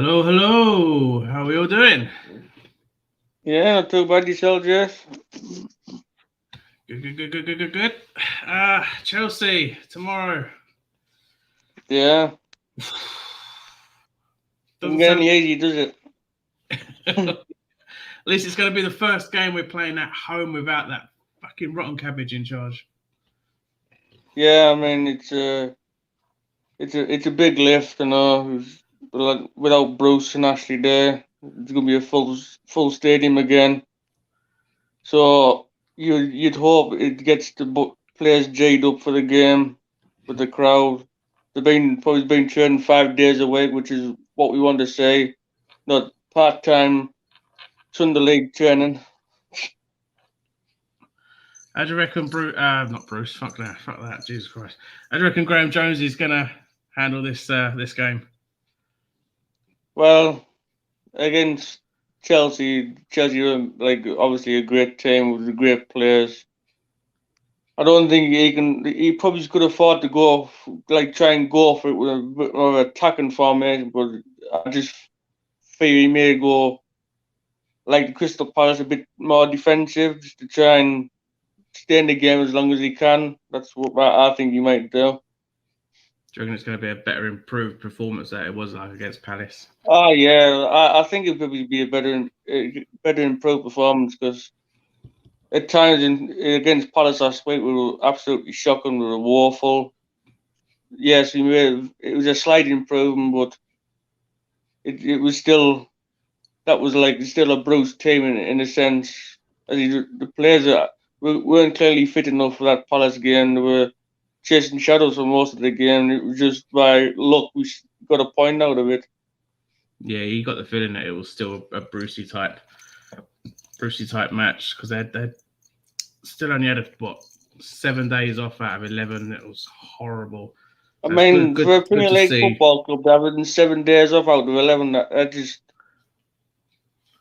Hello, hello. How are we all doing? Yeah, not too bad yourself, Jeff. Good, good, good, good, good, good, good. Chelsea tomorrow. Yeah, doesn't Doesn't get sound. any easy, does it? At least it's going to be the first game we're playing at home without that fucking rotten cabbage in charge. Yeah, I mean it's a big lift, Without Bruce and Ashley there, it's gonna be a full stadium again. So you'd hope it gets the players jaded up for the game with the crowd. They've probably been training 5 days a week, which is what we want to say, not part time Sunday league training. How do you reckon Bruce? Not Bruce. Fuck that. Fuck that. Jesus Christ. How do you reckon Graham Jones is going to handle this game? Well, against Chelsea are like obviously a great team with great players. I don't think he can. He probably could afford to try and go for it with a bit more of attacking formation, but I just fear he may go like the Crystal Palace a bit more defensive, just to try and stay in the game as long as he can. That's what I think he might do. Do you reckon it's going to be a better improved performance that it was like against Palace? Oh yeah, I think it'll probably be better improved performance because at times against Palace last week, we were absolutely shocking. We were woeful. Yes, it was a slight improvement, but it was still that was like still a Bruce team in a sense. The players weren't clearly fit enough for that Palace game. They were chasing shadows for most of the game. It was just by luck we got a point out of it. Yeah, you got the feeling that it was still a Brucey type match because they still only had what 7 days off out of 11. It was horrible. I So it's mean, for a good Premier to League see. football club having 7 days off out of 11, that just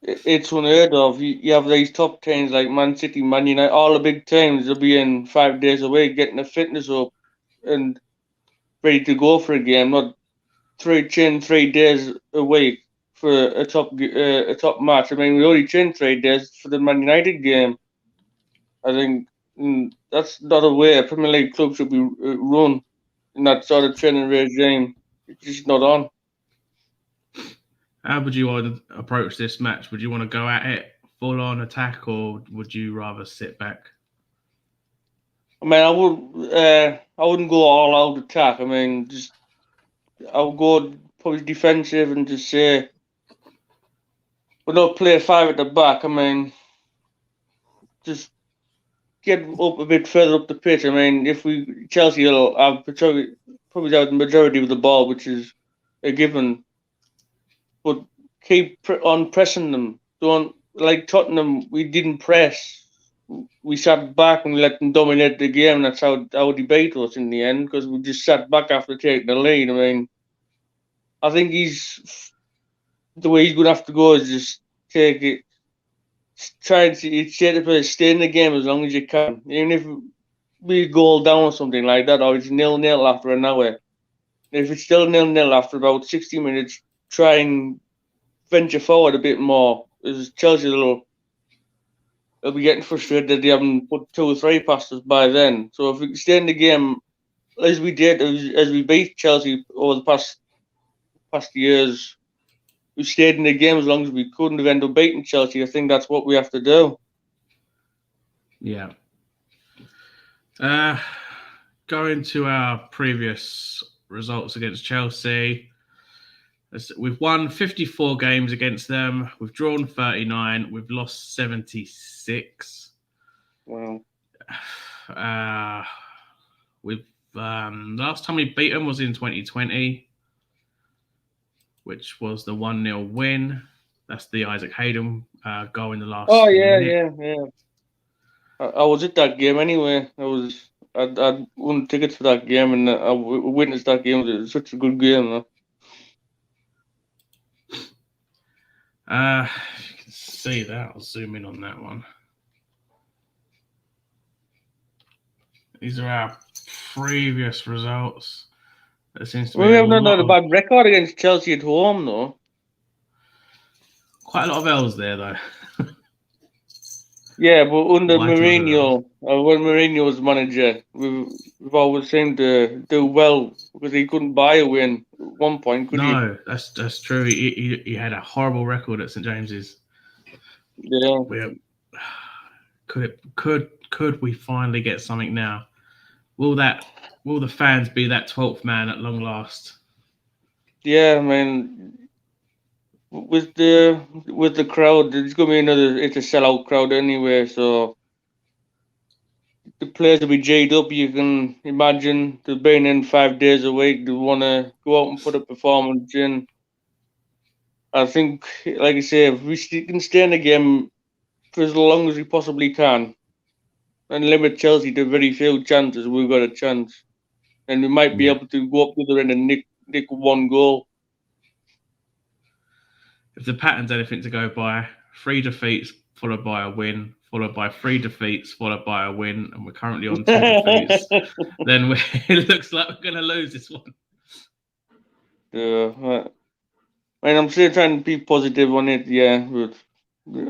it's unheard of. You have these top teams like Man City, Man United, all the big teams. They'll be in 5 days away, getting the fitness up and ready to go for a game. Not 3 days a week for a top match. I mean, we only trained 3 days for the Man United game. I think that's not a way a Premier League club should be run in that sort of training regime. It's just not on. How would you want to approach this match? Would you want to go at it full on attack, or would you rather sit back? I mean, I wouldn't go all out attack. I mean, just I would go probably defensive and just say we don't play five at the back. I mean, just get up a bit further up the pitch. I mean, if we Chelsea will have probably have the majority of the ball, which is a given, but keep on pressing them. Don't like Tottenham. We didn't press. We sat back and we let them dominate the game. And that's how they beat us in the end because we just sat back after taking the lead. I mean, I think the way he's going to have to go is just take it, try and stay the place, stay in the game as long as you can. Even if we goal down or something like that, or it's 0-0 after an hour. If it's still 0-0 after about 60 minutes, try and venture forward a bit more. As Chelsea will be getting frustrated that they haven't put 2 or 3 passes by then. So if we stay in the game as we did, as we beat Chelsea over the past years, we stayed in the game as long as we could and have ended up beating Chelsea. I think that's what we have to do. Yeah. Uh, Going to our previous results against Chelsea. We've won 54 games against them. We've drawn 39. We've lost 76. Well, Uh, we've last time we beat them was in 2020, which was the 1-0 win. That's the Isaac Hayden goal in the oh last yeah, minute. yeah, yeah. I was at that game anyway. I won tickets for that game and I witnessed that game. It was such a good game. If you can see that, I'll zoom in on that one. These are our previous results. There seems to We be a haven't lot had a of. bad record against Chelsea at home though. Quite a lot of L's there, though. Yeah, but under Quite a lot of L's. Mourinho, when Mourinho was manager, we've always seemed to do well because he couldn't buy a win at one point, could he? No, that's true. He had a horrible record at St James's. Yeah. Could we finally get something now? Will the fans be that 12th man at long last? Yeah, I mean, with the crowd, it's gonna be it's a sellout crowd anyway, so the players will be J'd up. You can imagine they've been in 5 days a week. They want to go out and put a performance in. I think, like I say, if we can stay in the game for as long as we possibly can and limit Chelsea to very few chances, we've got a chance. And we might be Yeah. able to go up the other end and nick one goal. If the pattern's anything to go by, 3 defeats followed by a win, followed by 3 defeats followed by a win, and we're currently on 2 defeats, then it looks like we're going to lose this one. Yeah. I mean, I'm still trying to be positive on it, yeah, but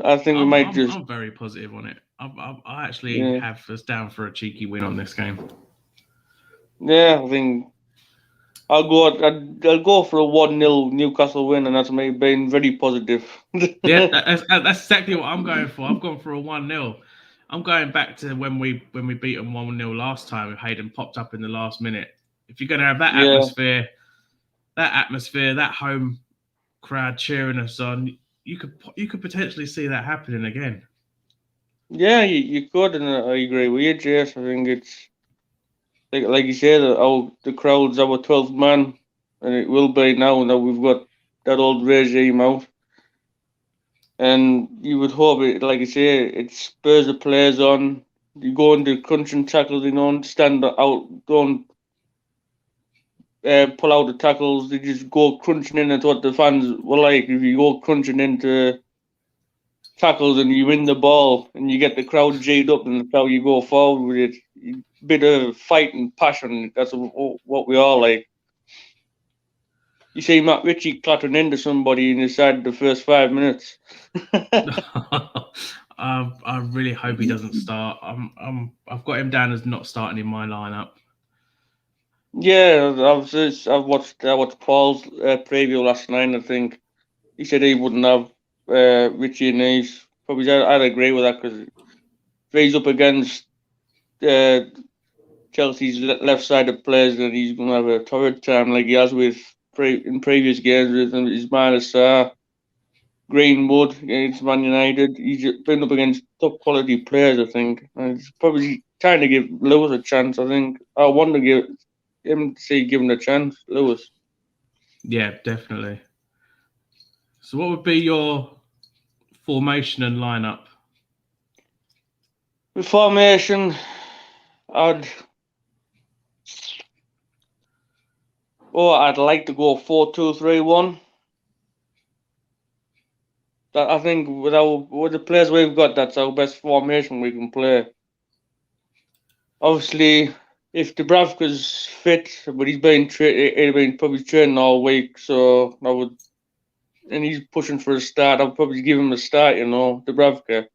I think we might just. I'm very positive on it. I actually have us down for a cheeky win on this game. Yeah, I think I'll go for a 1-0 Newcastle win, and that's me being very positive. Yeah, that's exactly what I'm going for. I've gone for a 1-0. I'm going back to when we beat them 1-0 last time. Hayden popped up in the last minute. If you're going to have that atmosphere, that home crowd cheering us on, you could potentially see that happening again. Yeah, you could, and I agree with you, Jace. I think it's like you said, the crowd's our 12th man, and it will be now that we've got that old regime out. And you would hope it, like you say, it spurs the players on. You go into crunching tackles, stand out, don't pull out the tackles. They just go crunching in. That's what the fans were like. If you go crunching into tackles and you win the ball and you get the crowd J'd up, and that's how you go forward with it. Bit of fight and passion. That's what we all like. You see Matt Ritchie clattering into somebody inside the first 5 minutes. I really hope he doesn't start. I've got him down as not starting in my lineup. Yeah, I watched Paul's preview last night. I think he said he wouldn't have Ritchie and he's probably. I'd agree with that because if he's up against Chelsea's left-sided players, then he's going to have a torrid time like he has in previous games with his Greenwood against Man United. He's been up against top quality players, I think. And it's probably trying to give Lewis a chance. I think I want to give him a chance, Lewis. Yeah, definitely. So, what would be your formation and lineup? The formation, I'd like to go 4-2-3-1. I think with the players we've got, that's our best formation we can play. Obviously, if Dubravka's fit, but he's been probably training all week, so and he's pushing for a start. I'll probably give him a start, Dubravka.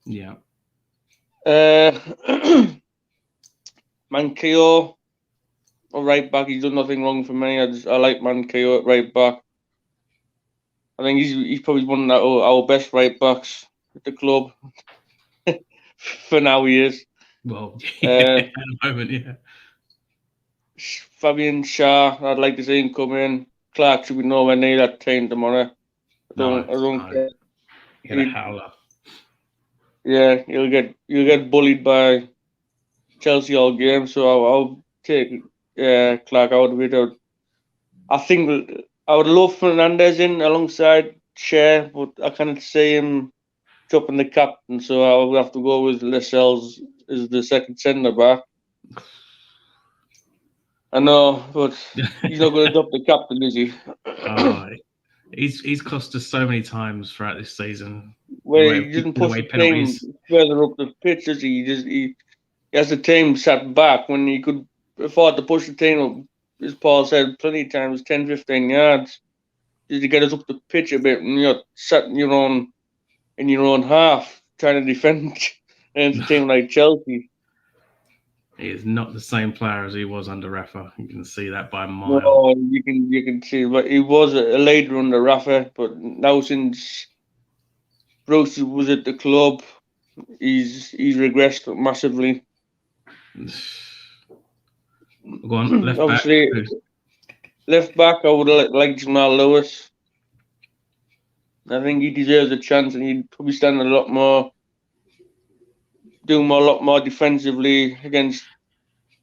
Yeah. Manquillo, a right back. He's done nothing wrong for me. I like Manquillo at right back. I think he's probably one of our best right backs at the club. For now, he is. Well, at the moment, yeah. Fabian Shah, I'd like to see him come in. Clark should be nowhere near that team tomorrow. I don't care. Get a howler. Yeah, you'll get bullied by Chelsea all game. So I'll take Clark out of it. I think I would love Fernandez in alongside Shea, but I can't see him dropping the captain. So I will have to go with Lascelles as the second centre back. I know, but he's not going to drop the captain, is he? He's cost us so many times throughout this season. Well, he doesn't push the team further up the pitch, does he? He has the team sat back when he could afford to push the team up, as Paul said plenty of times, 10, 15 yards. to get us up the pitch a bit, and you're sat in your own half trying to defend against a team like Chelsea. He is not the same player as he was under Rafa. You can see that by a mile. No, you can see, but he was a leader under Rafa, but now since Bruce was at the club, he's regressed massively. Go on, left Obviously, back. left back, I would like Jamal Lewis. I think he deserves a chance, and he'd probably stand a lot more, a lot more defensively against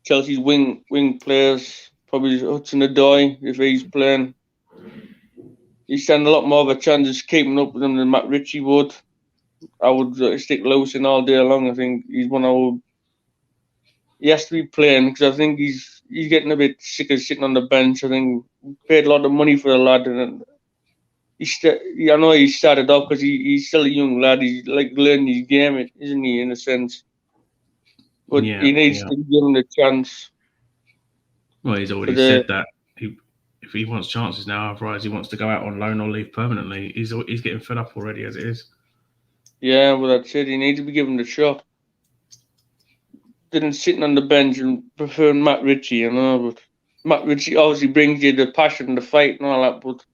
Chelsea's wing players. Probably Hudson-Odoi if he's playing. He stand a lot more of a chance of keeping up with him than Matt Ritchie would. I would stick Lewis in all day long. I think he's one I would. He has to be playing because I think he's getting a bit sick of sitting on the bench. I think we paid a lot of money for the lad, and I know he started off because he's still a young lad. He's like learning his game, isn't he, in a sense? But Yeah, he needs to give him the chance. Well, he's already said that if he wants chances now, otherwise he wants to go out on loan or leave permanently. He's getting fed up already as it is. Yeah, well, that's it. He needs to be given the shot. Didn't sitting on the bench and preferring Matt Ritchie, but Matt Ritchie obviously brings you the passion, the fight, and all that. But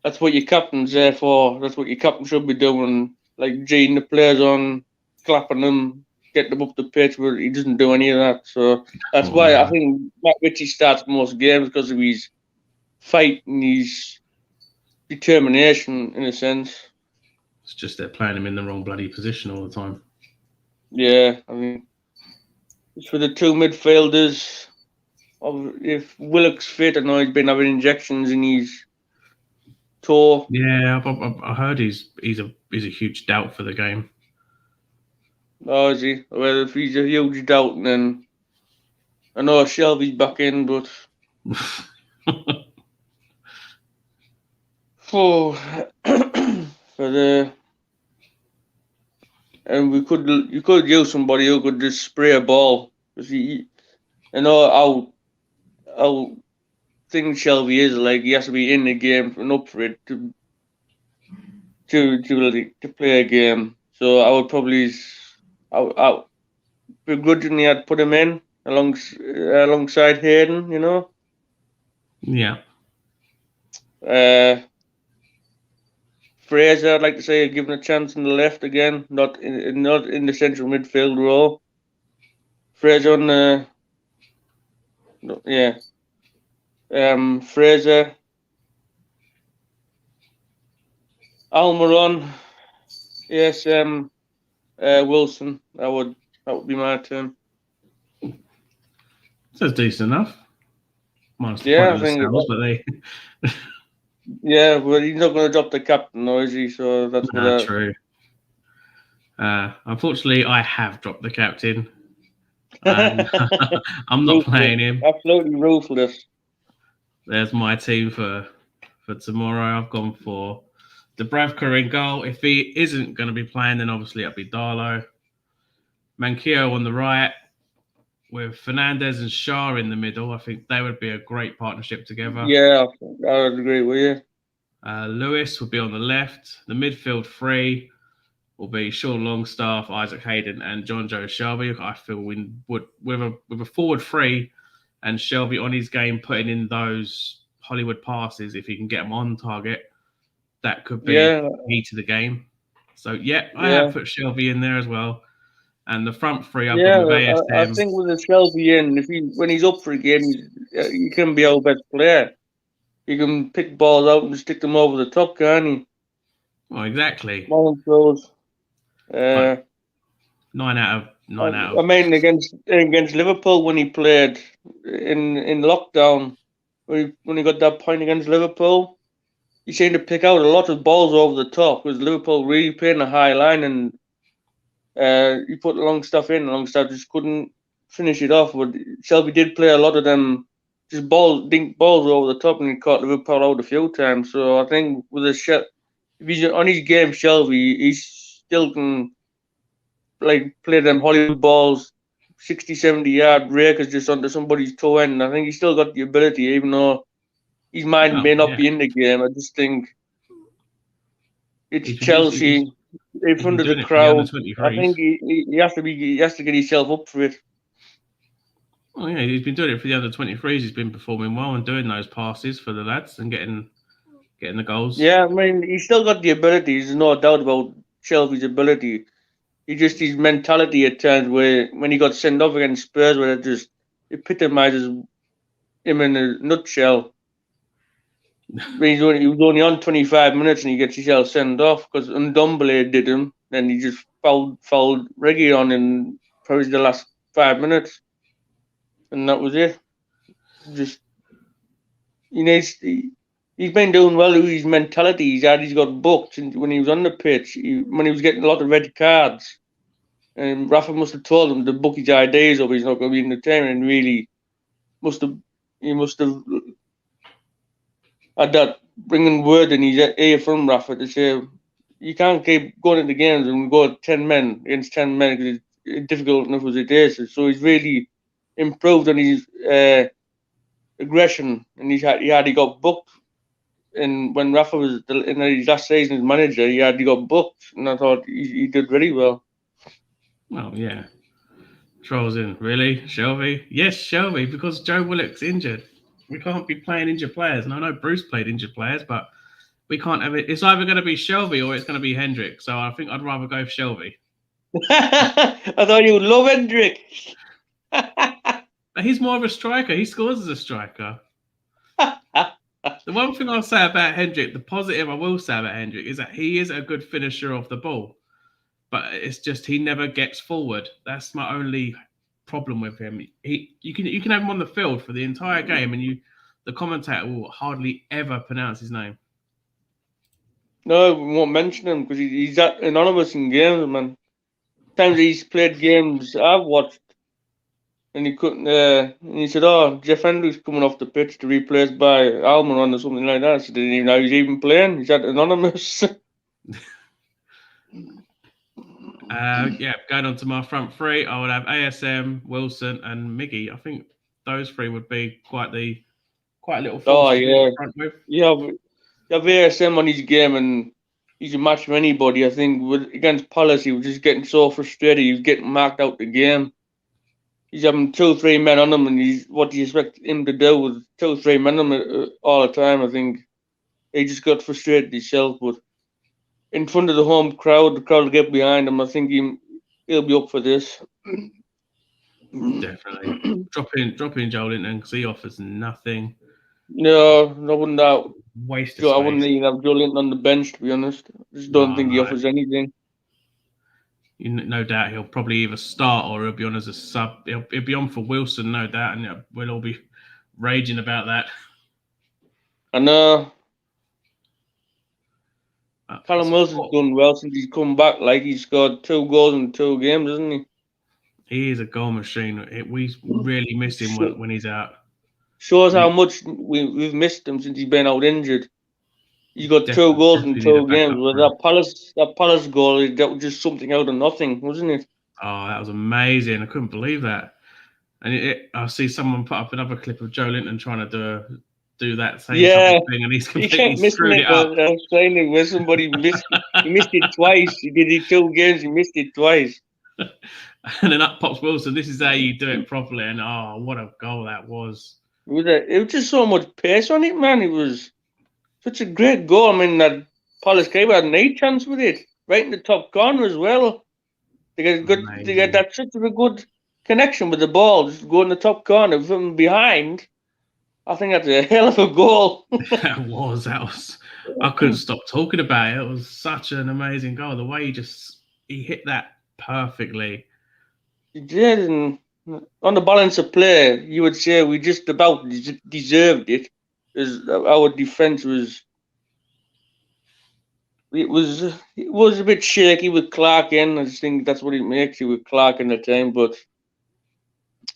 that's what your captain's there for. That's what your captain should be doing, like Gene the players on, clapping them, get them up the pitch, but he doesn't do any of that. So that's why I think Matt Ritchie starts most games because of his fight and his determination, in a sense. It's just they're playing him in the wrong bloody position all the time. Yeah, I mean, it's for the two midfielders. If Willock's fit, I know he's been having injections in his toe. Yeah, I heard he's a huge doubt for the game. Oh, is he? Well, if he's a huge doubt, then I know Shelby's back in, but for the and you could use somebody who could just spray a ball. Because I know how thing Shelby is like. He has to be in the game and up for it to play a game. So I would probably I begrudgingly I'd put him in alongside Hayden. Yeah. Fraser, I'd like to say, given a chance in the left again, not in the central midfield role. Fraser on the Fraser, Almiron, yes, Wilson. That would be my turn. That's decent enough. Minus the point of the sales, but they. Yeah, well, he's not going to drop the captain, though, is he? So that's not true. Unfortunately, I have dropped the captain. I'm not playing him. Absolutely ruthless. There's my team for tomorrow. I've gone for Dubravka in goal. If he isn't going to be playing, then obviously it'll be Darlow. Manquillo on the right, with Fernandez and Shah in the middle. I think they would be a great partnership together. Yeah, I would agree with you. Lewis would be on the left. The midfield three will be Sean Longstaff, Isaac Hayden, and John Joe Shelby. I feel we would with a forward three and Shelby on his game, putting in those Hollywood passes. If he can get them on target, that could be key to the game. So I have put Shelby in there as well. And the front three, I've got with ASM. I think with the Shelby in, when he's up for a game, he can be our best player. He can pick balls out and stick them over the top, can't he? Well, exactly. Long throws. 9 out of 9 out. I mean, against Liverpool when he played in lockdown, when he got that point against Liverpool, he seemed to pick out a lot of balls over the top because Liverpool really playing a high line and. He put Longstaff in. Longstaff just couldn't finish it off. But Shelby did play a lot of them, just dink balls over the top, and he caught Liverpool out a few times. So I think with if he's on his game, Shelby, he still can play them Hollywood balls, 60, 70 yard rakers just onto somebody's toe end. I think he's still got the ability, even though his mind Oh, may not yeah. be in the game. I just think it's He's been using, Chelsea in he's been front of the doing it for the under crowd. I 23s. think he has to get himself up for it. Oh yeah, he's been doing it for the under 23s. He's been performing well and doing those passes for the lads and getting the goals. Yeah, I mean, he's still got the ability. There's no doubt about Chelsea's ability. He just his mentality at times where when he got sent off against Spurs, where it just epitomizes him in a nutshell. When he was only on 25 minutes and he gets himself sent off because Ndombele did him. Then he just fouled Reggie on in probably the last 5 minutes, and that was it. Just he needs. He's been doing well with his mentality. He's got booked and when he was on the pitch. When he was getting a lot of red cards, and Rafa must have told him to book his IDs or he's not going to be in the team. And really, he must have had that bringing word in his ear from Rafa to say you can't keep going into games and go 10 men against 10 men because it's difficult enough as it is. So he's really improved on his aggression, and he got booked. And when Rafa was in his last season as manager, he got booked, and I thought he did very well. Well, yeah. Trolls in. Really? Shelby? Yes, Shelby, because Joe Willock's injured. We can't be playing injured players. And I know Bruce played injured players, but we can't have it. It's either going to be Shelby or it's going to be Hendrick. So I think I'd rather go for Shelby. I thought you would love Hendrick. But he's more of a striker. He scores as a striker. The one thing I'll say about Hendrick, the positive I will say about Hendrick is that he is a good finisher of the ball. But it's just he never gets forward. That's my only problem with him. You can have him on the field for the entire game, and the commentator will hardly ever pronounce his name. No, we won't mention him because he's that anonymous in games, man. Times he's played games I've watched, and he couldn't. And he said, "Oh, Jeff Hendrick's coming off the pitch to be replaced by Almiron or something like that." So didn't even know he's even playing. He's that anonymous. Yeah, going on to my front three, I would have ASM, Wilson, and Miggy. I think those three would be quite a little force to be in front with. Yeah, you have ASM on his game, and he's a match for anybody. I think against Palace, he was just getting so frustrated. He was getting marked out the game. He's having 2-3 men on him, and what do you expect him to do with 2-3 men on him all the time? I think he just got frustrated himself, but in front of the home crowd, the crowd will get behind him. I think he'll be up for this. Definitely. dropping Joel Linton because he offers nothing. No, I wouldn't have. Waste of space. I wouldn't even have Joe Linton on the bench, to be honest. I just don't think he offers anything. No doubt he'll probably either start or he'll be on as a sub. He'll be on for Wilson, no doubt, and we'll all be raging about that. I know. Callum Wilson's done well since he's come back. Like, he's scored 2 goals in 2 games, hasn't he? He is a goal machine. We really miss him when he's out. Shows how much we've missed him since he's been out injured. He's got 2 goals in 2 games. Well, that Palace goal, that was just something out of nothing, wasn't it? Oh, that was amazing. I couldn't believe that. And I see someone put up another clip of Joe Linton trying to do that same type of thing, and he's completely screwed it up. I was saying it where somebody missed. He missed it twice. He did it 2 games. He missed it twice. And then up pops Wilson. This is how you do it properly. And what a goal that was! It was just so much pace on it, man. It was such a great goal. I mean, that Palace keeper had an 8 chance with it, right in the top corner as well. They get that such a good connection with the ball, just go in the top corner from behind. I think that's a hell of a goal. That was. I couldn't stop talking about it. It was such an amazing goal. The way he hit that perfectly. He did, and on the balance of play, you would say we just about deserved it. Our defense was. It was a bit shaky with Clark in. I just think that's what it makes you with Clark in the team,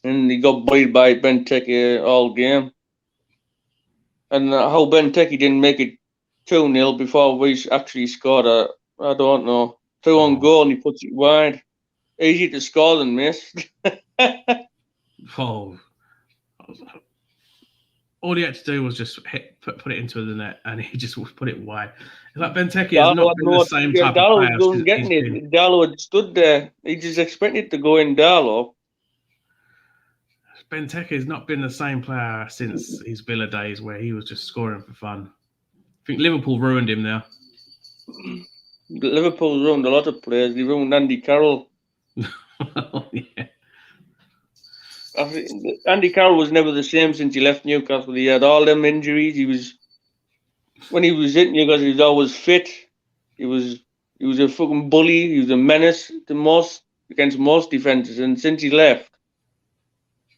and he got bullied by Benteke all game. And how Benteke didn't make it 2-0 before we actually scored, I don't know. 2 on goal and he puts it wide. Easy to score than miss. Oh. all he had to do was just put it into the net, and he just put it wide. It's like Benteke has Darlow not had been no, the same yeah, type of Darlow player was since he's getting been. it. Darlow had stood there. He just expected to go in Darlow. Benteke has not been the same player since his Villa days, where he was just scoring for fun. I think Liverpool ruined him now. Liverpool ruined a lot of players. They ruined Andy Carroll. Yeah. I think Andy Carroll was never the same since he left Newcastle. He had all them injuries. When he was at Newcastle, he was always fit. He was a fucking bully. He was a menace against most defenses. And since he left,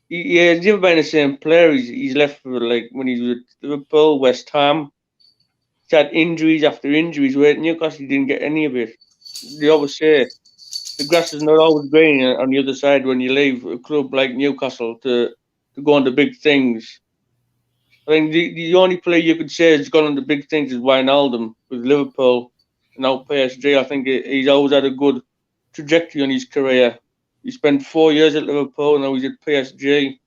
he's never been the same player. He's left for like when he was at Liverpool, West Ham. He's had injuries after injuries. Where at Newcastle, he didn't get any of it. They always say the grass is not always green on the other side when you leave a club like Newcastle to go on to big things. I think the only player you could say has gone on to big things is Wijnaldum with Liverpool and now PSG. I think he's always had a good trajectory on his career. He spent 4 years at Liverpool and now he's at PSG.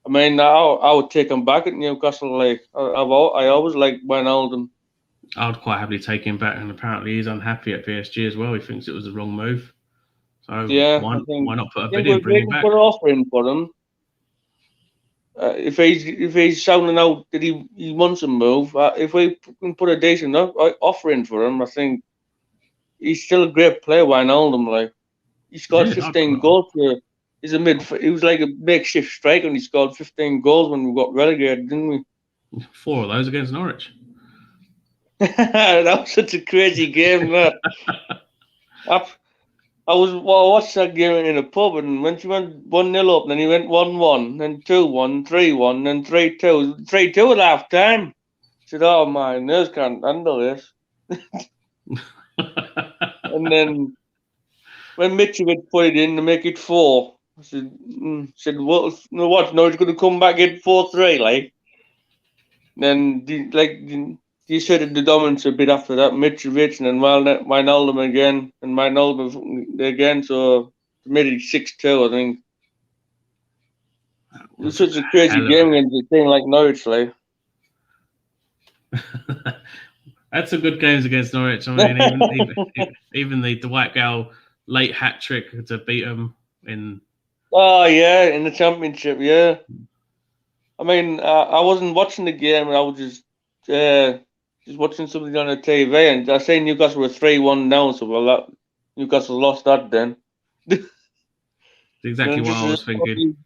I mean, I would take him back at Newcastle. Like I always liked Wijnaldum. I would quite happily take him back, and apparently he's unhappy at PSG as well. He thinks it was the wrong move. So Yeah, why not put a I bid think in, we're bring him waiting back? for an offer in for him. If he's sounding out that he wants a move, if we can put a decent offer in for him, I think he's still a great player. Wijnaldum, like he scored Yeah, 15 goals. He's a he was like a makeshift striker, and he scored 15 goals when we got relegated, didn't we? 4 of those against Norwich. That was such a crazy game, that. I watched that game in a pub, and when she went 1-0 up, then he went 1-1, then 2-1, 3-1, then 3-2, 3-2 at half time. I said, "Oh my nerves can't handle this." And then when Mitrovic put it in to make it 4, I said, "What? No, what? No, he's going to come back in 4-3, like." Then he said the dominance a bit after that. Mitrovic and then Wijnaldum again, and Wijnaldum again. So it made it 6-2, I think. It was such a crazy game against a team like Norwich, like. Had some good games against Norwich. I mean, even the Dwight Gale late hat trick to beat them in. Oh yeah, in the Championship, yeah. I mean, I wasn't watching the game. I was just watching something on the TV, and I seen Newcastle were 3-1 down. So well, Newcastle lost that then. Exactly what I was thinking.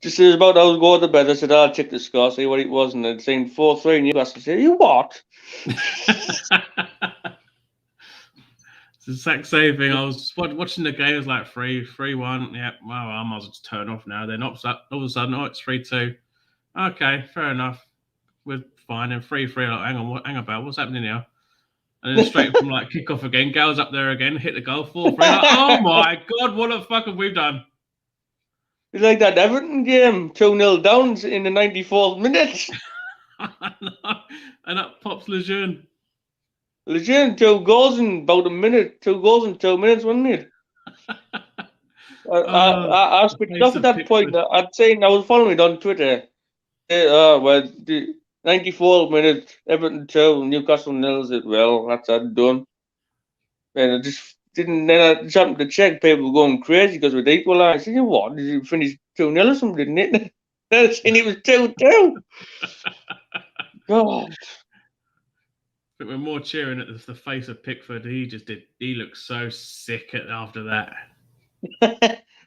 Just as about I was going to bed, I said, "I'll check the score, see what it was," and I'd seen 4-3 Newcastle. I said, "You what?" It's the exact same thing. I was watching the game. It was like 3-1. Yeah, well, I might as well just turn off now. Then all of a sudden, oh, it's 3-2. Okay, fair enough. We're fine. And 3-3. Like, hang about. What's happening now? And then straight from like kickoff again, Gale's up there again, hit the goal, 4-3. Like, oh my god, what the fuck have we done? It's like that Everton game, 2-0 down in the 94th minute. And up pops Lejeune. Lejeune, 2 goals in about a minute. 2 goals in 2 minutes, wasn't it? I switched off at that point. I'd say I was following it on Twitter. Well, the 94th minute, Everton 2, Newcastle 0. It well, that's that done. And I just didn't. Then I jumped to check. People were going crazy because we'd equalised. I said, "What? Did you finish 2-0 or something? Didn't it?" Then I seen it was 2-2. God. But we're more cheering at the face of Pickford. He looked so sick after that.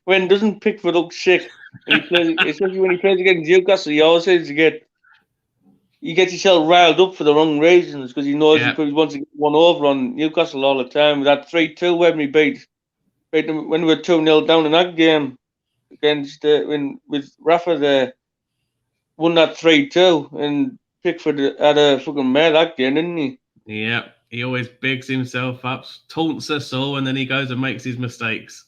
When doesn't Pickford look sick? Especially when he plays against Newcastle, he always seems to get. He gets himself riled up for the wrong reasons because he knows he wants to get one over on Newcastle all the time. That 3-2 when we beat them when we were 2-0 down in that game against with Rafa there, won that 3-2, and Pickford had a fucking mare that game, didn't he? Yeah, he always bigs himself up, taunts us all, and then he goes and makes his mistakes.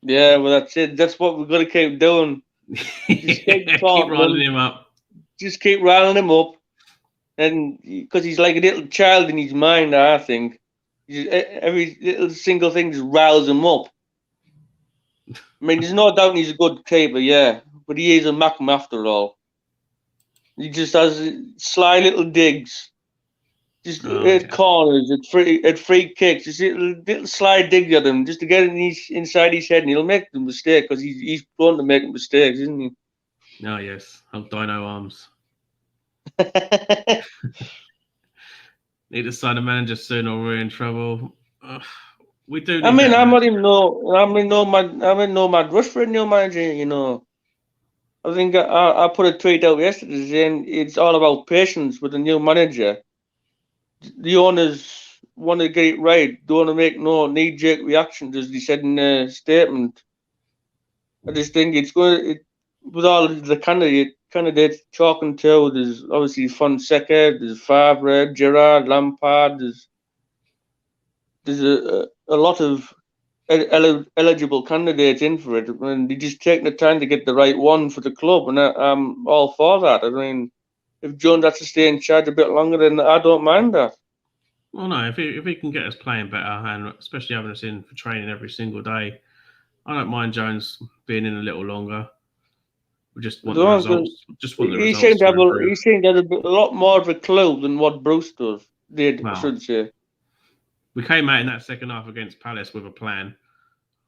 Yeah, well, that's it. That's what we've got to keep doing. Just keep riling him up. Just keep riling him up. And because he's like a little child in his mind, I think. Every little single thing just riles him up. I mean, there's no doubt he's a good keeper, yeah. But he is a Mackham after all. He just has sly little digs, just Oh, at yeah. corners, at free kicks, just little sly digs at him, just to get inside his head, and he'll make the mistake because he's prone to making mistakes, isn't he? Oh, yes. Oh, Dino Arms. Need to sign a manager soon or we're in trouble. We do I need mean, that I'm not manager. even no, I'm in no mad rush for a new manager. I think I put a tweet out yesterday saying it's all about patience with the new manager. The owners want to get it right. Don't want to make no knee-jerk reactions, as they said in a statement. I just think it's going with all the candidates talking to. There's obviously Fonseca, there's Favre, Gerrard, Lampard. There's a lot of eligible candidates in for it, and they just take the time to get the right one for the club, and I'm all for that. I mean, if Jones has to stay in charge a bit longer, then I don't mind that. Well, no, if he can get us playing better, and especially having us in for training every single day, I don't mind Jones being in a little longer. We just want the The one, results. Just want the results to improve. he seemed to have a lot more of a clue than what Bruce did, I Well, should say. we came out in that second half against Palace with a plan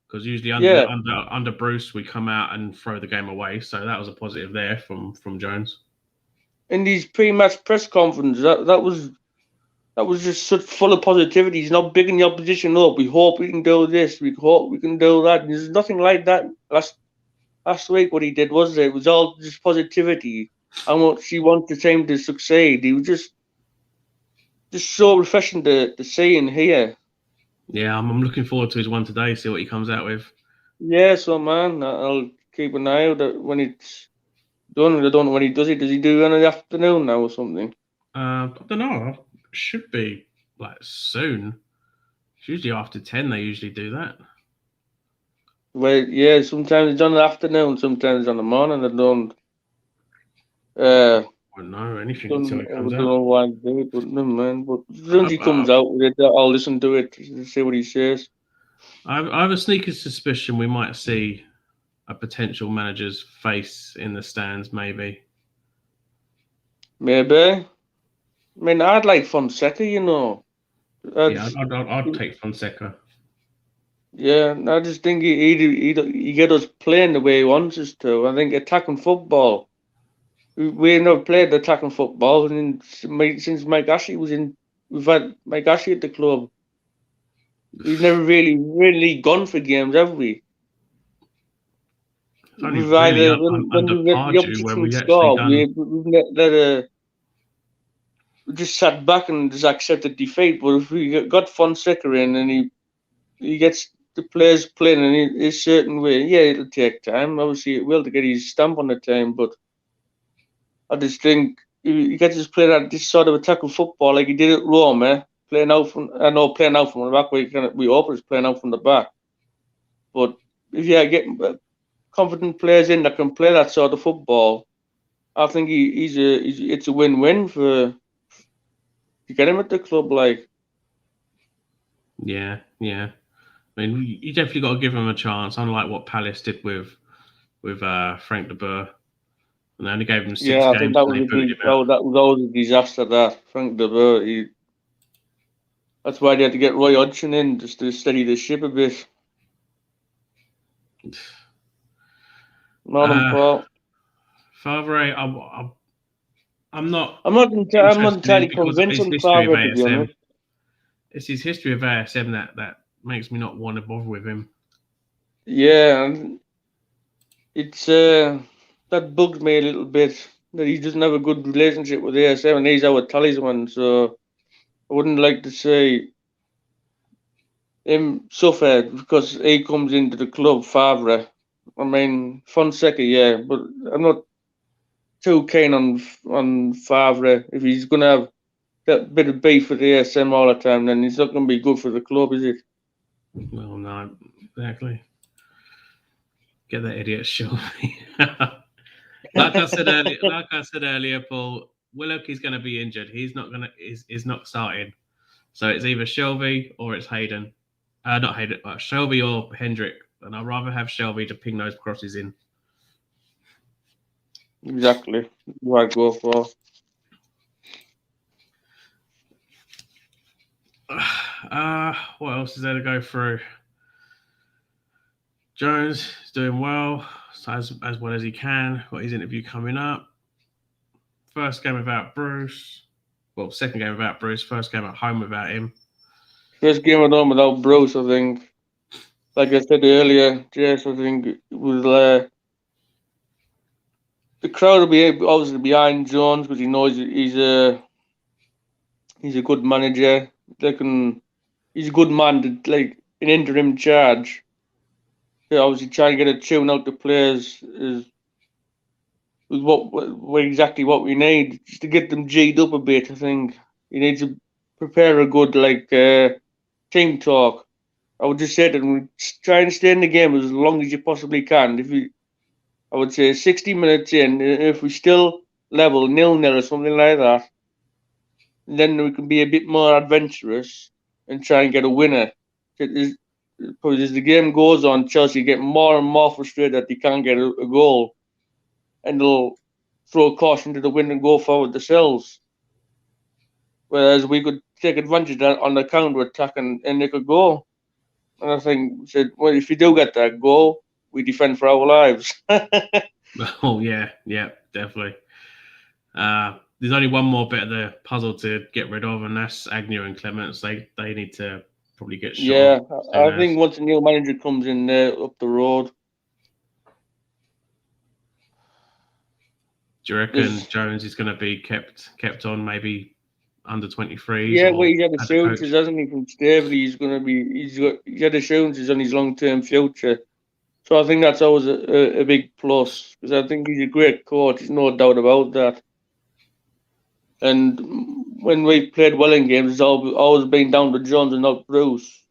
because usually Yeah, under Bruce we come out and throw the game away. So that was a positive there from Jones. in these pre-match press conferences, that was just such full of positivity. He's not bigging the opposition up. We hope we can do this. We hope we can do that. And there's nothing like that last week. What he did was it was all just positivity and what she wants the team to succeed. He was just so refreshing to see and hear. Yeah, I'm looking forward to his one today. See what he comes out with. Yeah, so man, I'll keep an eye out when it's done. I don't know when he does it. Does he do it in the afternoon now or something? I don't know. Should be like soon. It's usually after 10. They usually do that. Well, yeah, sometimes it's on the afternoon, sometimes it's on the morning. Uh, I don't know anything until it I comes don't out. know why I do it, but no man. But as soon as he I, comes out with it, I'll listen to it, see what he says. I have a sneaky suspicion we might see a potential manager's face in the stands, maybe. Maybe. I mean, I'd like Fonseca. I'd, Yeah, I'd take Fonseca. yeah, I just think he get us playing the way he wants us to. I think attacking football. We never played attacking football, and since Mike Ashley was in, we've had Mike Ashley at the club. We've never really gone for games, have we? It's only We've really either when under we get the Pardew where opposition we actually score, done. we've let we just sat back and just accepted defeat. But if we got Fonseca in and he gets the players playing in a certain way, yeah, it'll take time. Obviously, it will to get his stamp on the time. But I just think he gets us playing at this sort of attacking football like he did at Rome, eh? Playing out from the back. We hope it's playing out from the back. But if you get confident players in that can play that sort of football, I think it's a win-win for to get him at the club. Like, Yeah. I mean, you definitely got to give him a chance, unlike what Palace did with Frank de Boer. And they only gave him 6 yeah, I think games and they booted him out. that was always a disaster. That Frank de Boer, that's why they had to get Roy Hodgson in just to steady the ship a bit. Not Uh, Paul. Favre, I'm not I'm not interested in entirely because of convinced his on history of Favre, to be ASM. honest. It's his history of ASM that makes me not want to bother with him. Yeah, and it's that bugs me a little bit that he doesn't have a good relationship with ASM, and he's our talisman. So I wouldn't like to say him suffer because he comes into the club, Favre. I mean, Fonseca, yeah, but I'm not too keen on Favre. If he's going to have that bit of beef with ASM all the time, then he's not going to be good for the club, is it? Well, no, exactly. Get that idiot Shelby. Like I said earlier, Paul, Willock is going to be injured. He's not going to is not starting. So it's either Shelby or it's Hayden. Not Hayden, Shelby or Hendrick. And I'd rather have Shelby to ping those crosses in. Exactly. What I go for. What else is there to go through? Jones is doing well, so as well as he can. Got his interview coming up. First game without Bruce. Well, second game without Bruce. First game at home without him. First game at home without Bruce, I think. Like I said earlier, Jess, I think it was the crowd will be obviously behind Jones because he knows he's a good manager. He's a good man to like an interim charge. Yeah, obviously trying to get a tune out the players is what exactly what we need just to get them G'd up a bit. I think you need to prepare a good team talk. I would just say to them, try and stay in the game as long as you possibly can. I would say 60 minutes in, if we still level 0-0 or something like that, then we can be a bit more adventurous and try and get a winner. Because as the game goes on, Chelsea get more and more frustrated that they can't get a goal, and they'll throw caution to the wind and go forward themselves. Whereas we could take advantage of that on the counter attack and nick a goal. And I think said, well, if you do get that goal, we defend for our lives. Oh yeah, yeah, definitely. There's only one more bit of the puzzle to get rid of, and that's Agnew and Clements. They need to probably get shot Yeah, off soon I as. think once a new manager comes in there up the road, Do you reckon there's Jones is going to be kept on maybe under 23s yeah, well, or he's had as a coach? assurances, hasn't he, from Staveley? He's had assurances on his long term future. So I think that's always a big plus because I think he's a great coach. There's no doubt about that. And when we've played well in games, it's always been down to Jones and not Bruce.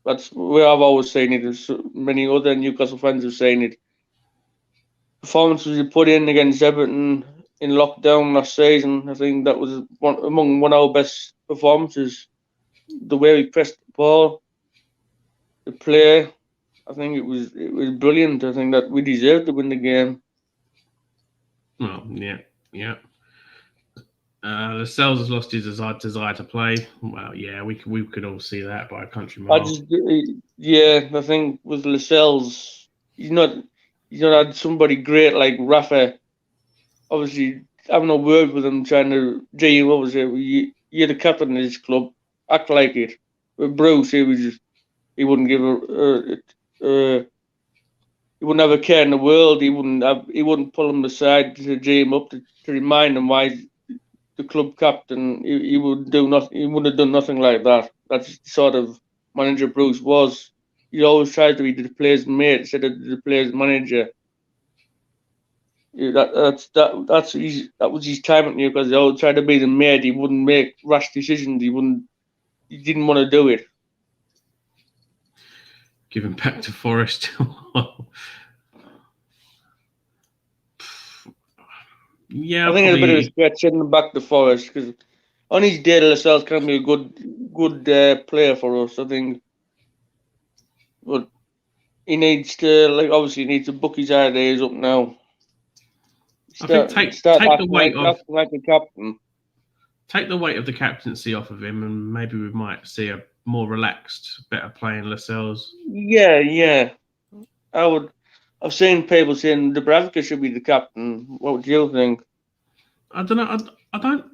That's where I've always seen it. As many other Newcastle fans have seen it. Performances he put in against Everton in lockdown last season, I think that was among one of our best performances. The way we pressed the ball, the play, I think it was brilliant. I think that we deserved to win the game. Well, yeah, yeah. Lascelles has lost his desire to play. Well, yeah, we could all see that by a country I mile. just, yeah, I think with Lascelles, he's not, he's not had somebody great like Rafa. Obviously, having a word with him, trying to G him over, say, you're the captain of this club, act like it. With Bruce, he wouldn't give he wouldn't have a care in the world. He wouldn't pull him aside to G him up to remind him why he's the club captain. He would do nothing. He would have done nothing like that. That's the sort of manager Bruce was. He always tried to be the player's mate instead of the player's manager. Yeah, that was his time at Newcastle. He always tried to be the mate. He wouldn't make rash decisions. He didn't want to do it. Give him back to Forest. Yeah, I think it's a bit of a probably. stretch sending him back to Forest because on his day, Lascelles can be a good player for us. I think, but he needs to obviously he needs to book his ideas up now. I think Start take the weight of acting like a captain. take the weight of the captaincy off of him, and maybe we might see a more relaxed, better playing Lascelles. Yeah, yeah. I would. I've seen people saying Dubravka should be the captain. What do you think? I don't know. I don't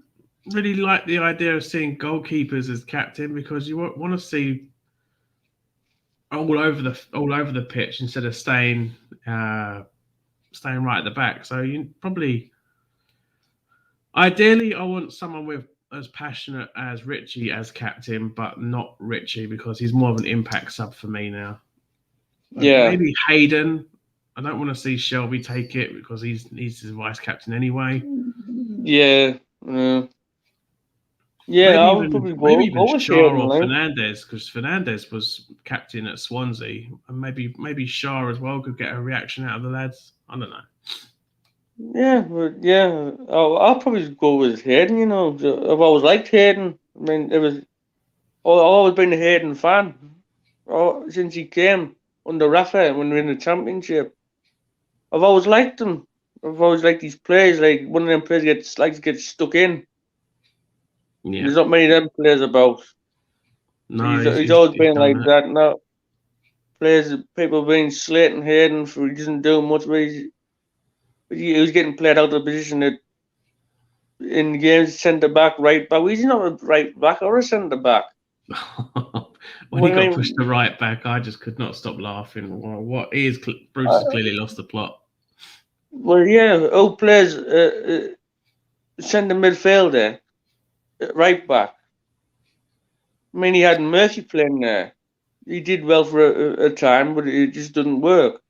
really like the idea of seeing goalkeepers as captain because you want to see all over the pitch instead of staying right at the back. So you probably ideally I want someone with as passionate as Richie as captain, but not Richie because he's more of an impact sub for me now. Yeah, Maybe Hayden. I don't want to see Shelby take it because he's his vice captain anyway. yeah, yeah. I would probably Maybe even go with Shaw Hayden. or Like, Fernandez because Fernandez was captain at Swansea, and maybe Shaw as well could get a reaction out of the lads. I don't know. yeah, but yeah. I'll probably go with Hayden. You know, I've always liked Hayden. I mean, I've always been a Hayden fan. Since he came under Rafa when we were in the championship, I've always liked him. I've always liked these players. Like one of them players gets stuck in. Yeah. There's not many of them players about. No, He's always been done like that. Now players, people been slating Hayden for he doesn't do much, but he was getting played out of the position that in games centre back, right back. Well, he's not a right back or a centre back. When he got pushed to right back, I just could not stop laughing. What is Bruce has clearly lost the plot. Well, yeah, who plays centre midfielder, right back? I mean, he had Murphy playing there. He did well for a time, but it just doesn't work.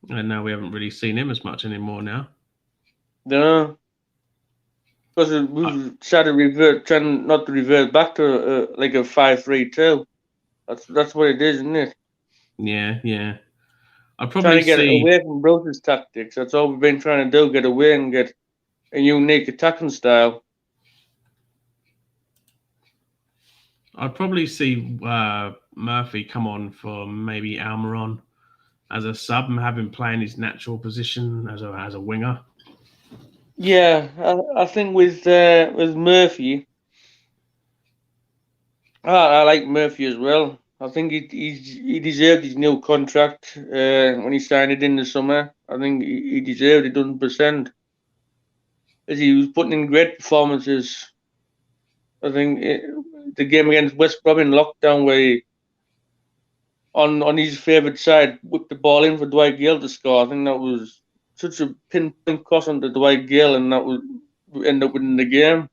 And now we haven't really seen him as much anymore now. No, because we've started trying not to revert back to like a 5-3-2. That's what it is, isn't it? Yeah. I Trying probably to get see away from Bruce's tactics. That's all we've been trying to do: get away and get a unique attacking style. I'd probably see Murphy come on for maybe Almiron as a sub and have him play in his natural position as a winger. Yeah, I think with Murphy, I like Murphy as well. I think he deserved his new contract when he signed it in the summer. I think he deserved it 100%. As he was putting in great performances. I think the game against West Brom in lockdown, where he, on his favourite side, whipped the ball in for Dwight Gale to score. I think that was such a pinpoint cross onto Dwight Gale, and that would end up winning the game.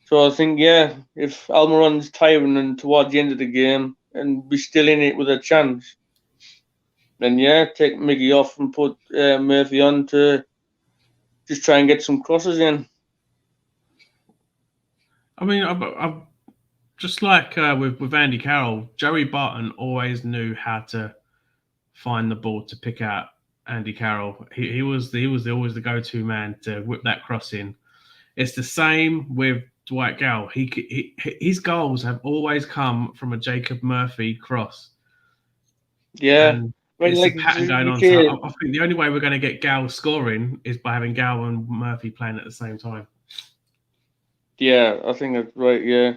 So I think, yeah, if Almiron's tiring and towards the end of the game and be still in it with a chance, then yeah, take Mickey off and put Murphy on to just try and get some crosses in. I mean, I just like with Andy Carroll, Joey Barton always knew how to find the ball to pick out Andy Carroll. He was always the go-to man to whip that cross in. It's the same with Dwight Gale. His goals have always come from a Jacob Murphy cross. Yeah. And Well, it's like a pattern going on. So I think the only way we're going to get Gale scoring is by having Gale and Murphy playing at the same time. Yeah, I think that's right. Yeah.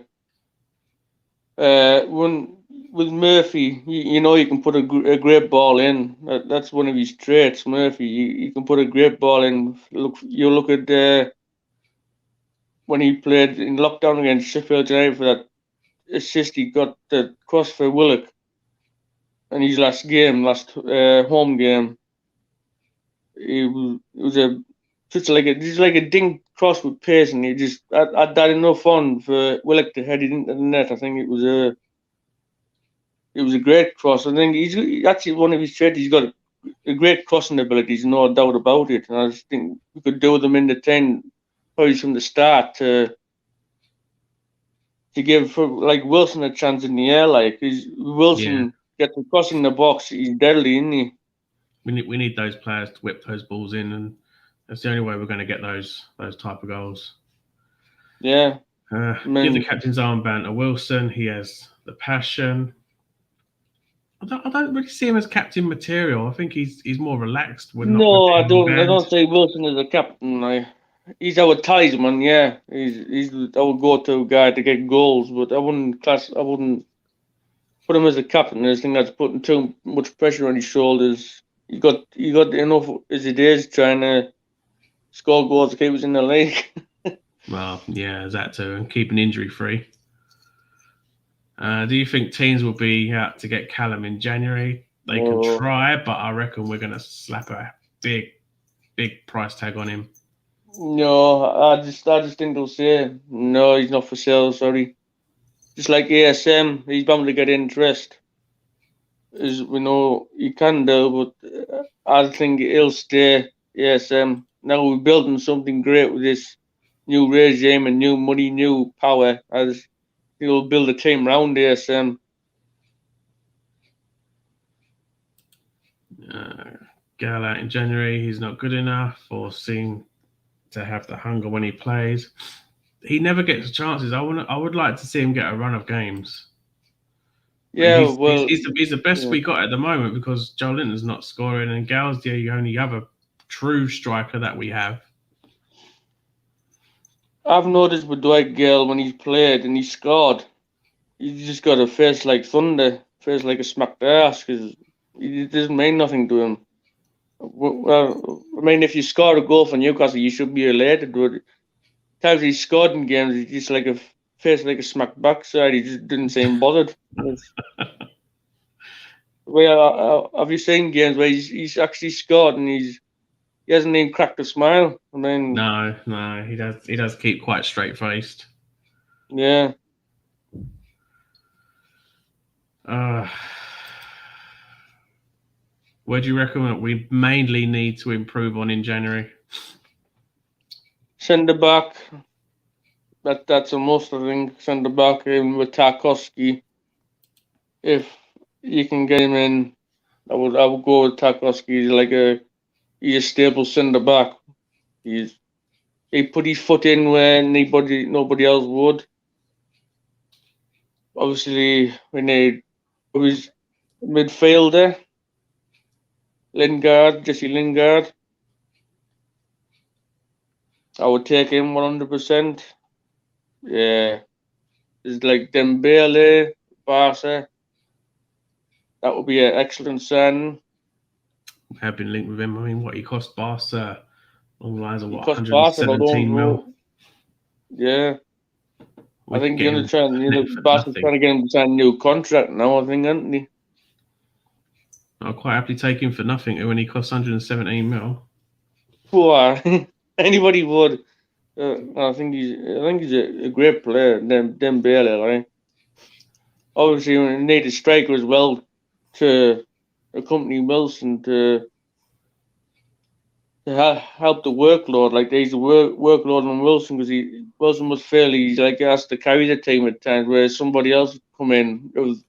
When with Murphy, you know, you can put a great ball in. That's one of his traits, Murphy. You can put a great ball in. You look at when he played in lockdown against Sheffield United for that assist he got the cross for Willock in his last home game. It was a just like a dink cross with pace, and he just had that enough fun for Willock to head it into the net. I think it was a great cross. I think he's actually one of his traits. He's got a great crossing abilities, no doubt about it. And I just think we could do them in the 10 probably from the start to give like Wilson a chance in the air. Like Wilson gets a cross in the box, he's deadly, isn't he? We need those players to whip those balls in, and that's the only way we're going to get those type of goals. Yeah. Give the captain's armband to Wilson. He has the passion. I don't really see him as captain material. I think he's more relaxed. No, I don't say Wilson is a captain. He's our talisman. Yeah, he's our go-to guy to get goals. But I wouldn't put him as a captain. I think that's putting too much pressure on his shoulders. He got enough as it is trying to score goals to keep us in the league. Well, yeah, that too, and keeping injury free. Do you think teams will be out to get Callum in January? They can try, but I reckon we're going to slap a big price tag on him. No, I just think they'll say no. He's not for sale. Sorry. Just like ASM, he's bound to get interest. As we know, he can do, but I think he'll stay ASM. Now we're building something great with this new regime and new money, new power. As he'll build a team around ASM. Gal out in January, he's not good enough, or seem to have the hunger when he plays. He never gets chances. I would like to see him get a run of games. Yeah, he's the best we got at the moment because Joe Linton's not scoring and Gal's the only other true striker that we have. I've noticed with Dwight Gale when he's played and he's scored, he's just got a face like thunder, face like a smacked ass, because it doesn't mean nothing to him. Well, I mean, if you score a goal for Newcastle, you should be elated. But times he's scored in games, he's just like a face like a smacked backside. He just didn't seem bothered. Have you seen games where he's actually scored and he hasn't even cracked a smile? I mean, No, he does. He does keep quite straight faced. yeah. Where do you reckon that we mainly need to improve on in January? Centre back. That's a must, I think. Centre back in with Tarkowski. If you can get him in, I would go with Tarkowski. He's a stable centre back. He put his foot in where nobody else would. Obviously, we need his midfielder, Jesse Lingard. I would take him 100%. Yeah, it's like Dembele, Barca. That would be an excellent signing. We have been linked with him. I mean, what he cost Barca? Along the lines of what, He cost Barca, I don't 117 mil? know. Yeah. We I think could the get other him for Barca's nothing. trying to get him to sign a new contract now, I think, aren't they? I'll quite happily take him for nothing when he costs 117 mil. Poor. Anybody would. I think he's a great player, Dembele, right? Obviously, we need a striker as well to accompany Wilson to help the workload. Like there's a workload on Wilson because Wilson was fairly has to carry the team at times, where somebody else would come in of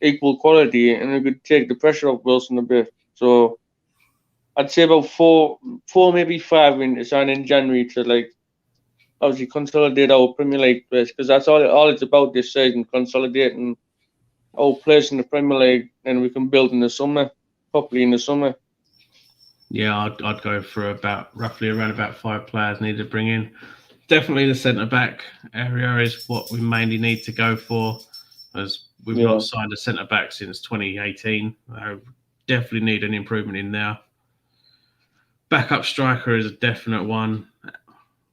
equal quality and it could take the pressure off Wilson a bit. So I'd say about four, maybe 5 in sign in January to obviously consolidate our Premier League place, because that's all it's about this season, consolidating our place in the Premier League, and we can build in the summer, properly in the summer. Yeah, I'd go for roughly around about 5 players needed to bring in. Definitely the centre back area is what we mainly need to go for, as we've not signed a centre back since 2018. Definitely need an improvement in there. Backup striker is a definite one.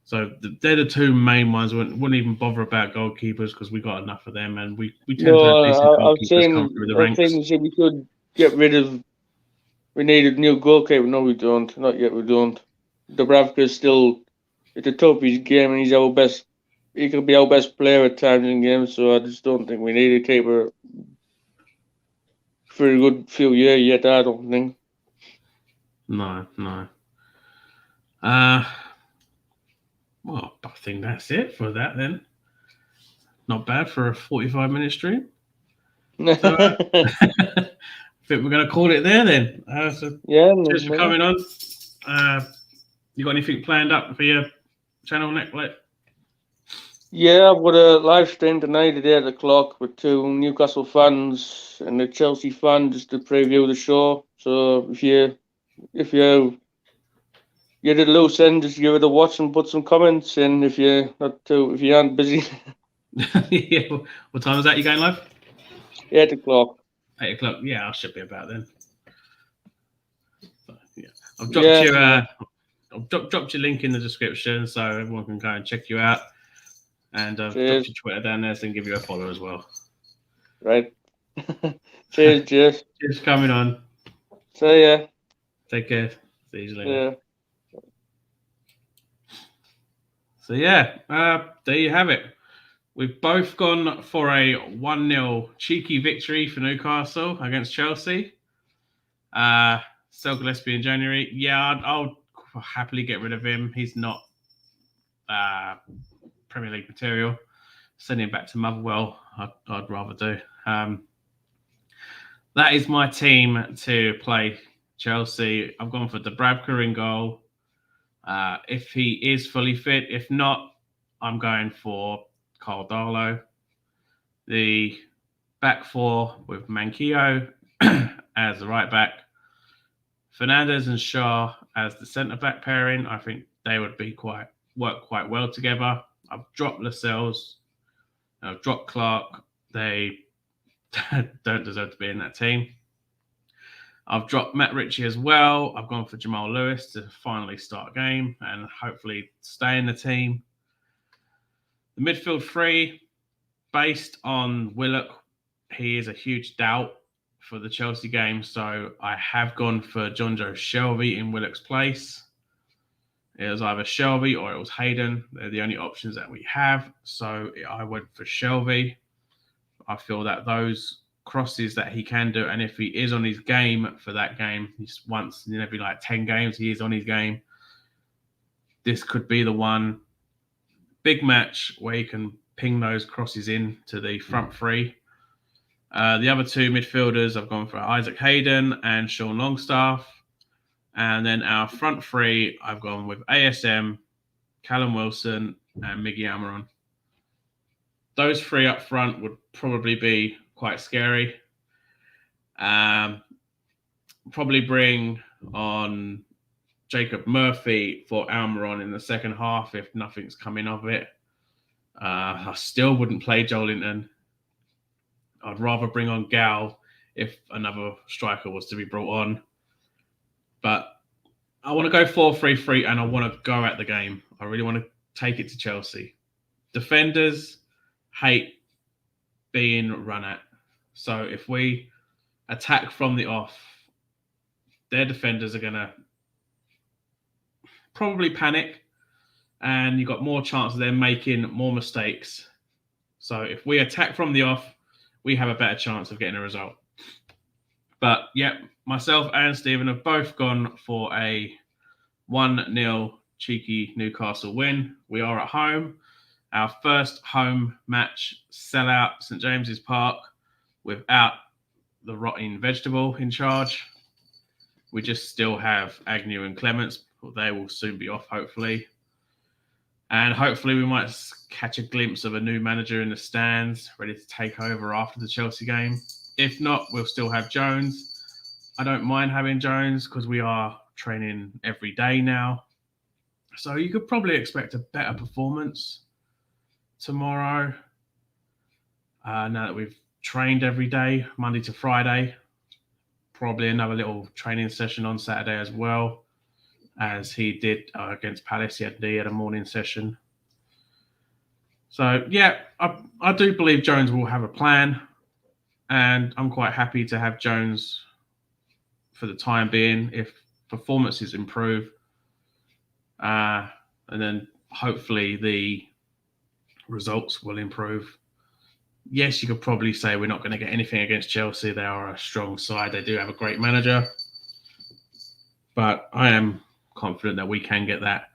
So they're the two main ones. Wouldn't even bother about goalkeepers because we got enough of them, and we tend to have decent goalkeepers come through the ranks. I think we could get rid of. We need a new goalkeeper. No, we don't. Not yet. We don't. Dubravka's still at the top of his game, and he's our best. He could be our best player at times in games. So I just don't think we need a keeper for a good few years yet. I don't think. No. Well, I think that's it for that then. Not bad for a 45-minute stream. So, I think we're going to call it there then. Cheers for coming on. You got anything planned up for your channel, Nick? Yeah, I've got a live stream tonight at 8 o'clock with 2 Newcastle fans and a Chelsea fan just to preview the show. So if you get a loose end, just give it a watch and put some comments in if you aren't busy. Yeah. What time is that? You going live? 8 o'clock. 8 o'clock. Yeah, I should be about then. So, yeah. I've dropped you. I've dropped your link in the description so everyone can go and check you out. And I've dropped your Twitter down there, so I can give you a follow as well. Right. Cheers, Jeff. Cheers for coming on. See ya. Take care. See you later. Yeah. So there you have it. We've both gone for a 1-0 cheeky victory for Newcastle against Chelsea. Sell Gillespie in January. Yeah, I'll happily get rid of him. He's not Premier League material. Send him back to Motherwell. I'd rather do. That is my team to play Chelsea. I've gone for Dubravka in goal. If he is fully fit, if not, I'm going for Carl Darlow. The back four with Manquillo as the right back. Fernandez and Shaw as the centre-back pairing. I think they would be work quite well together. I've dropped Lascelles. I've dropped Clark. They don't deserve to be in that team. I've dropped Matt Ritchie as well. I've gone for Jamal Lewis to finally start a game and hopefully stay in the team. The midfield three, based on Willock, he is a huge doubt for the Chelsea game. So I have gone for John Joe Shelby in Willock's place. It was either Shelby or it was Hayden. They're the only options that we have. So I went for Shelby. I feel that those crosses that he can do, and if he is on his game for that game, he's once in every 10 games he is on his game, this could be the one big match where he can ping those crosses in to the front three. The other two midfielders, I've gone for Isaac Hayden and Sean Longstaff. And then our front three, I've gone with ASM, Callum Wilson, and Miggy Almiron. Those three up front would probably be quite scary. Probably bring on Jacob Murphy for Almiron in the second half if nothing's coming of it. I still wouldn't play Joelinton. I'd rather bring on Gal if another striker was to be brought on. But I want to go 4-3-3 and I want to go at the game. I really want to take it to Chelsea. Defenders hate being run at. So if we attack from the off, their defenders are going to probably panic and you've got more chance of them making more mistakes. So if we attack from the off, we have a better chance of getting a result. But yeah, myself and Stephen have both gone for a 1-0 cheeky Newcastle win. We are at home. Our first home match, sellout St James's Park, without the rotting vegetable in charge. We just still have Agnew and Clements. They will soon be off, hopefully. And hopefully we might catch a glimpse of a new manager in the stands, ready to take over after the Chelsea game. If not, we'll still have Jones. I don't mind having Jones because we are training every day now. So you could probably expect a better performance tomorrow. Now that we've trained every day, Monday to Friday. Probably another little training session on Saturday as well, as he did against Palace. He had a morning session. So, yeah, I do believe Jones will have a plan, and I'm quite happy to have Jones for the time being if performances improve. And then hopefully the results will improve. Yes, you could probably say we're not going to get anything against Chelsea. They are a strong side. They do have a great manager. But I am confident that we can get that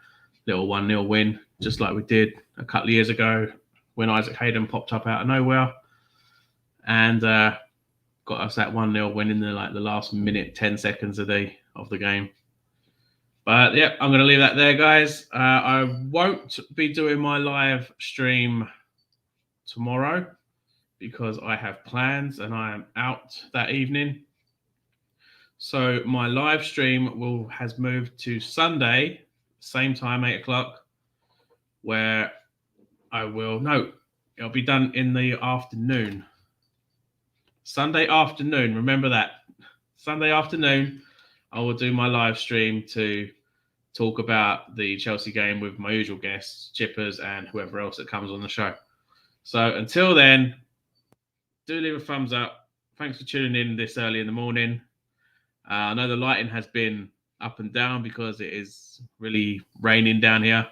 little 1-0 win, just like we did a couple of years ago when Isaac Hayden popped up out of nowhere and got us that 1-0 win in the last minute, 10 seconds of the game. But yeah, I'm going to leave that there, guys. I won't be doing my live stream tomorrow because I have plans and I am out that evening. So my live stream has moved to Sunday, same time, 8 o'clock, where it'll be done in the afternoon. Sunday afternoon, remember that. Sunday afternoon, I will do my live stream to talk about the Chelsea game with my usual guests, Chippers, and whoever else that comes on the show. So until then, do leave a thumbs up. Thanks for tuning in this early in the morning. I know the lighting has been up and down because it is really raining down here.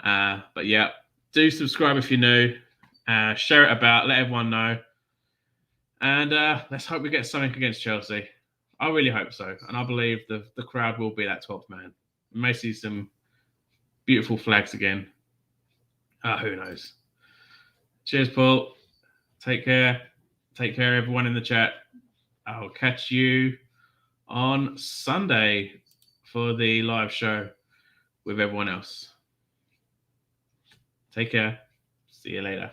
But yeah, do subscribe if you're new. Share it about, let everyone know. And let's hope we get something against Chelsea. I really hope so. And I believe the crowd will be that 12th man. We may see some beautiful flags again. Who knows? Cheers, Paul. Take care. Take care, everyone in the chat. I'll catch you on Sunday for the live show with everyone else. Take care. See you later.